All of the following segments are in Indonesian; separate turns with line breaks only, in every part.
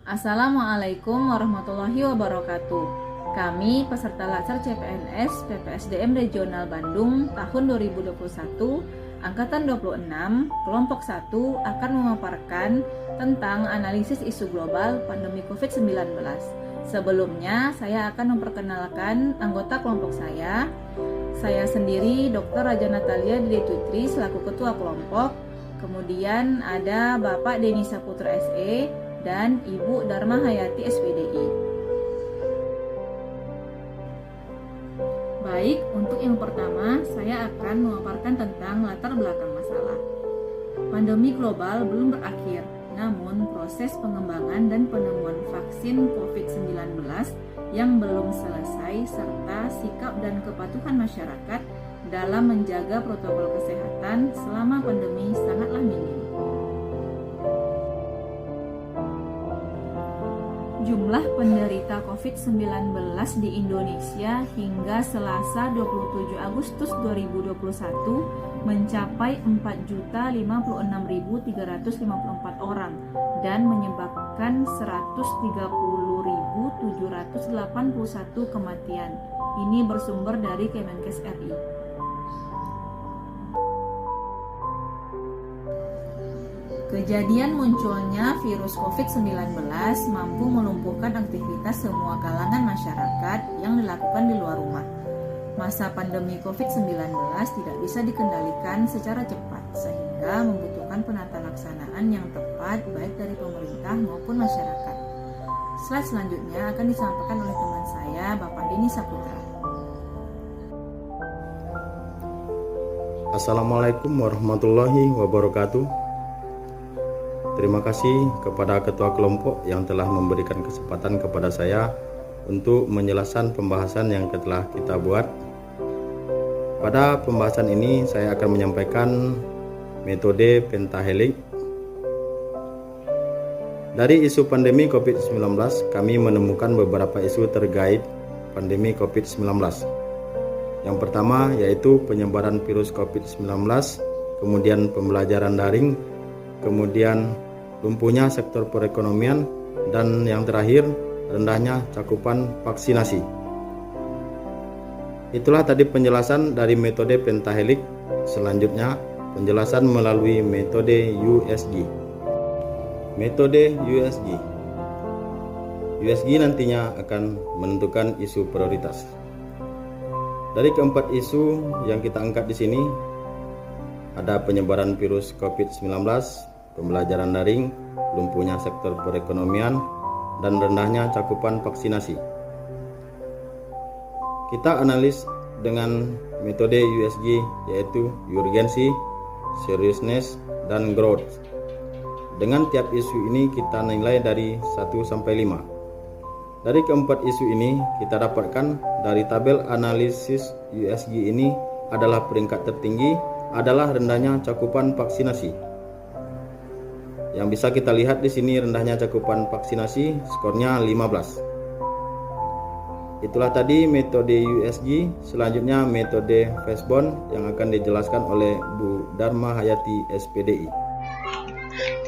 Assalamualaikum warahmatullahi wabarakatuh. Kami peserta Latsar CPNS PPSDM Regional Bandung tahun 2021 Angkatan 26 Kelompok 1 akan memaparkan tentang analisis isu global pandemi COVID-19. Sebelumnya saya akan memperkenalkan anggota kelompok saya. Saya sendiri Dr. Raja Natalia Didetutri selaku ketua kelompok. Kemudian ada Bapak Denny Saputra SE dan Ibu Dharma Hayati SPDI. Baik, untuk yang pertama saya akan memaparkan tentang latar belakang masalah. Pandemi global belum berakhir, namun proses pengembangan dan penemuan vaksin COVID-19 yang belum selesai serta sikap dan kepatuhan masyarakat dalam menjaga protokol kesehatan selama pandemi sangatlah minim. Jumlah penderita COVID-19 di Indonesia hingga Selasa 27 Agustus 2021 mencapai 4.056.354 orang dan menyebabkan 130.781 kematian. Ini bersumber dari Kemenkes RI. Kejadian munculnya virus COVID-19 mampu melumpuhkan aktivitas semua kalangan masyarakat yang dilakukan di luar rumah. Masa pandemi COVID-19 tidak bisa dikendalikan secara cepat, sehingga membutuhkan penata laksanaan yang tepat baik dari pemerintah maupun masyarakat. Slide selanjutnya akan disampaikan oleh teman saya, Bapak Denny Saputra.
Assalamualaikum warahmatullahi wabarakatuh. Terima kasih kepada ketua kelompok yang telah memberikan kesempatan kepada saya untuk menjelaskan pembahasan yang telah kita buat. Pada pembahasan ini saya akan menyampaikan metode pentahelix. Dari isu pandemi COVID-19, kami menemukan beberapa isu terkait pandemi COVID-19. Yang pertama yaitu penyebaran virus COVID-19, kemudian pembelajaran daring, kemudian lumpuhnya sektor perekonomian, dan yang terakhir rendahnya cakupan vaksinasi. Itulah tadi penjelasan dari metode pentahelix. Selanjutnya penjelasan melalui metode USG. Metode USG. USG nantinya akan menentukan isu prioritas. Dari keempat isu yang kita angkat di sini ada penyebaran virus COVID-19, pembelajaran daring, lumpuhnya sektor perekonomian, dan rendahnya cakupan vaksinasi. Kita analis dengan metode USG yaitu urgency, seriousness, dan growth. Dengan tiap isu ini kita nilai dari 1 sampai 5. Dari keempat isu ini kita dapatkan dari tabel analisis USG ini adalah peringkat tertinggi adalah rendahnya cakupan vaksinasi. Yang bisa kita lihat di sini rendahnya cakupan vaksinasi, skornya 15. Itulah tadi metode USG. Selanjutnya metode Fishbone yang akan dijelaskan oleh Bu Dharma Hayati SPDI.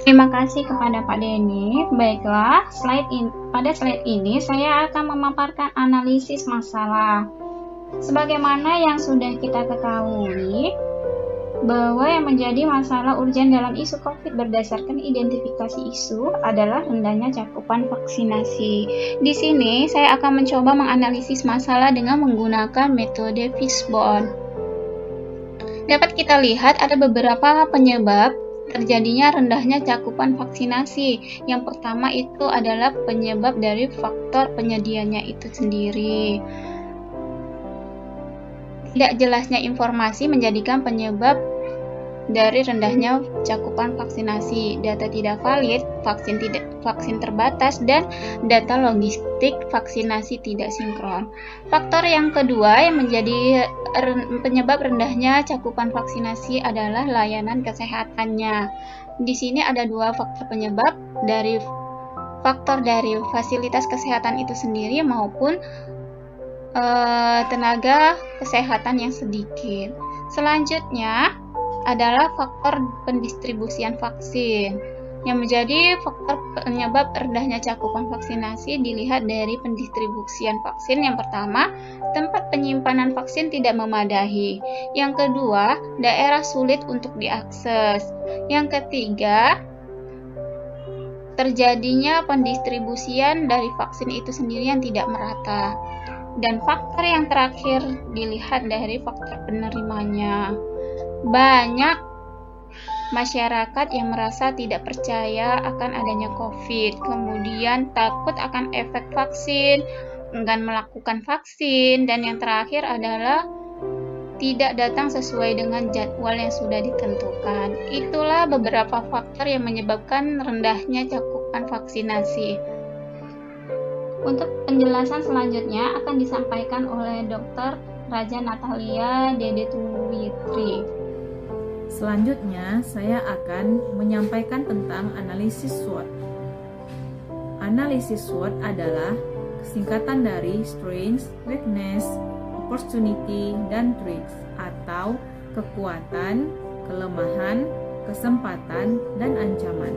Terima kasih kepada Pak Denny. Baiklah, pada slide ini saya akan memaparkan analisis masalah. Sebagaimana yang sudah kita ketahui, bahwa yang menjadi masalah urgen dalam isu COVID berdasarkan identifikasi isu adalah rendahnya cakupan vaksinasi. Di sini saya akan mencoba menganalisis masalah dengan menggunakan metode Fishbone. Dapat kita lihat ada beberapa penyebab terjadinya rendahnya cakupan vaksinasi. Yang pertama itu adalah penyebab dari faktor penyedianya itu sendiri. Tidak jelasnya informasi menjadikan penyebab dari rendahnya cakupan vaksinasi, data tidak valid, vaksin terbatas, dan data logistik vaksinasi tidak sinkron. Faktor yang kedua yang menjadi penyebab rendahnya cakupan vaksinasi adalah layanan kesehatannya. Di sini ada dua faktor penyebab, dari faktor dari fasilitas kesehatan itu sendiri maupun tenaga kesehatan yang sedikit. Selanjutnya adalah faktor pendistribusian vaksin. Yang menjadi faktor penyebab rendahnya cakupan vaksinasi dilihat dari pendistribusian vaksin. Yang pertama, tempat penyimpanan vaksin tidak memadai. Yang kedua, daerah sulit untuk diakses. Yang ketiga, terjadinya pendistribusian dari vaksin itu sendiri yang tidak merata. Dan faktor yang terakhir dilihat dari faktor penerimanya. Banyak masyarakat yang merasa tidak percaya akan adanya COVID, kemudian takut akan efek vaksin, enggan melakukan vaksin, dan yang terakhir adalah tidak datang sesuai dengan jadwal yang sudah ditentukan. Itulah beberapa faktor yang menyebabkan rendahnya cakupan vaksinasi. Untuk penjelasan selanjutnya akan disampaikan oleh Dr. Raja Natalia Dedetuwitri.
Selanjutnya, saya akan menyampaikan tentang analisis SWOT. Analisis SWOT adalah singkatan dari Strengths, Weakness, Opportunity, dan Threats, atau kekuatan, kelemahan, kesempatan, dan ancaman.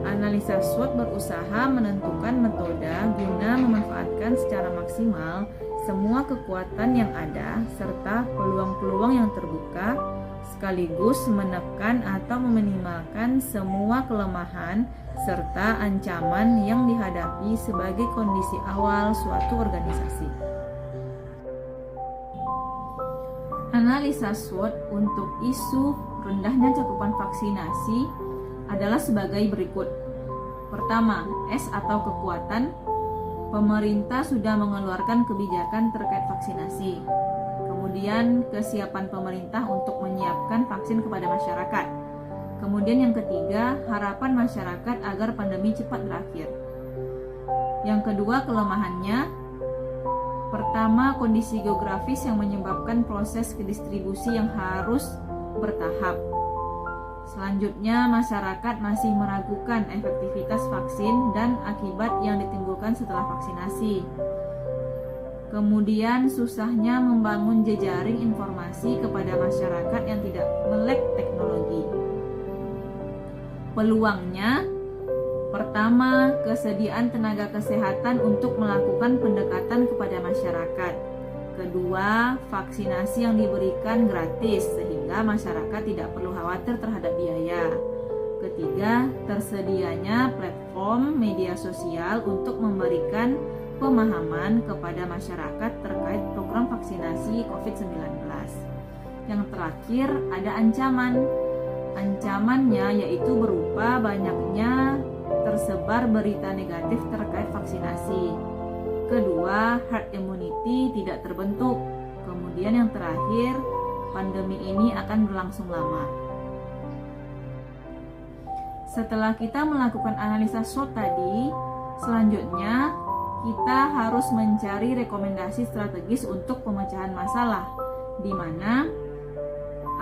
Analisa SWOT berusaha menentukan metode guna memanfaatkan secara maksimal semua kekuatan yang ada serta peluang-peluang yang terbuka, sekaligus menekan atau meminimalkan semua kelemahan serta ancaman yang dihadapi sebagai kondisi awal suatu organisasi. Analisa SWOT untuk isu rendahnya cakupan vaksinasi adalah sebagai berikut. Pertama, S atau kekuatan. Pemerintah sudah mengeluarkan kebijakan terkait vaksinasi. Kemudian kesiapan pemerintah untuk menyiapkan vaksin kepada masyarakat. Kemudian yang ketiga, harapan masyarakat agar pandemi cepat berakhir. Yang kedua, kelemahannya. Pertama, kondisi geografis yang menyebabkan proses kedistribusi yang harus bertahap. Selanjutnya, masyarakat masih meragukan efektivitas vaksin dan akibat yang ditimbulkan setelah vaksinasi. Kemudian, susahnya membangun jejaring informasi kepada masyarakat yang tidak melek teknologi. Peluangnya, pertama, kesediaan tenaga kesehatan untuk melakukan pendekatan kepada masyarakat. Kedua, vaksinasi yang diberikan gratis sehingga masyarakat tidak perlu khawatir terhadap biaya. Ketiga, tersedianya platform media sosial untuk memberikan pemahaman kepada masyarakat terkait program vaksinasi COVID-19. Yang terakhir, ada ancaman. Ancamannya yaitu berupa banyaknya tersebar berita negatif terkait vaksinasi. Kedua, herd immunity tidak terbentuk. Kemudian yang terakhir, pandemi ini akan berlangsung lama. Setelah kita melakukan analisa SWOT tadi, selanjutnya kita harus mencari rekomendasi strategis untuk pemecahan masalah, di mana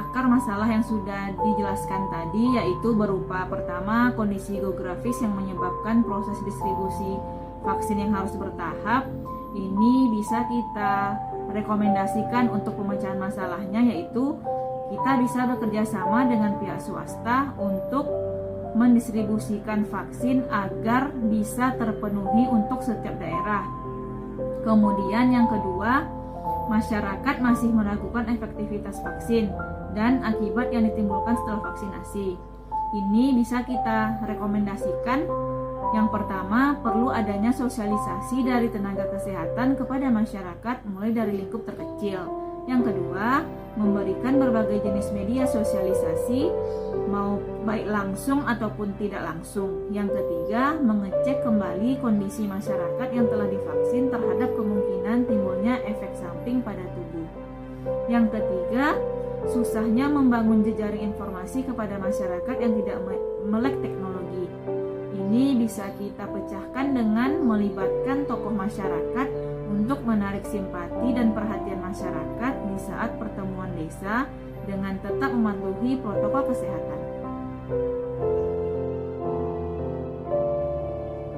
akar masalah yang sudah dijelaskan tadi yaitu berupa pertama, kondisi geografis yang menyebabkan proses distribusi vaksin yang harus bertahap. Ini bisa kita rekomendasikan untuk pemecahan masalahnya, yaitu kita bisa bekerja sama dengan pihak swasta untuk mendistribusikan vaksin agar bisa terpenuhi untuk setiap daerah. Kemudian yang kedua, masyarakat masih meragukan efektivitas vaksin dan akibat yang ditimbulkan setelah vaksinasi. Ini bisa kita rekomendasikan. Yang pertama, perlu adanya sosialisasi dari tenaga kesehatan kepada masyarakat mulai dari lingkup terkecil. Yang kedua, memberikan berbagai jenis media sosialisasi, mau baik langsung ataupun tidak langsung. Yang ketiga, mengecek kembali kondisi masyarakat yang telah divaksin terhadap kemungkinan timbulnya efek samping pada tubuh. Yang ketiga, susahnya membangun jejaring informasi kepada masyarakat yang tidak melek teknologi. Ini bisa kita pecahkan dengan melibatkan tokoh masyarakat untuk menarik simpati dan perhatian masyarakat di saat pertemuan desa dengan tetap mematuhi protokol kesehatan.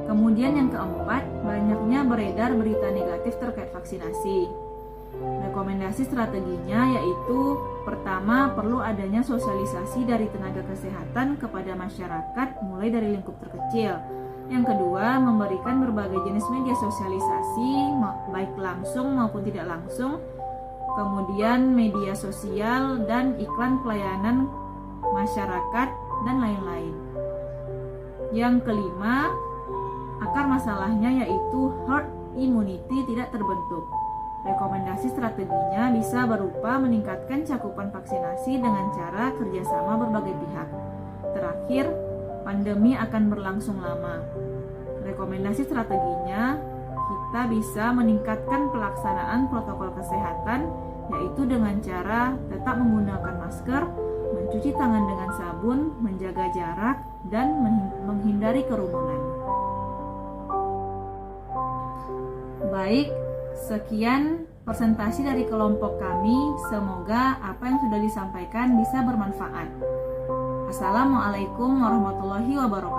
Kemudian yang keempat, banyaknya beredar berita negatif terkait vaksinasi. Rekomendasi strateginya yaitu pertama, perlu adanya sosialisasi dari tenaga kesehatan kepada masyarakat mulai dari lingkup terkecil. Yang kedua, memberikan berbagai jenis media sosialisasi baik langsung maupun tidak langsung. Kemudian media sosial dan iklan pelayanan masyarakat dan lain-lain. Yang kelima, akar masalahnya yaitu herd immunity tidak terbentuk. Rekomendasi strateginya bisa berupa meningkatkan cakupan vaksinasi dengan cara kerjasama berbagai pihak. Terakhir, pandemi akan berlangsung lama. Rekomendasi strateginya, kita bisa meningkatkan pelaksanaan protokol kesehatan, yaitu dengan cara tetap menggunakan masker, mencuci tangan dengan sabun, menjaga jarak, dan menghindari kerumunan. Baik, sekian presentasi dari kelompok kami. Semoga apa yang sudah disampaikan bisa bermanfaat. Assalamualaikum warahmatullahi wabarakatuh.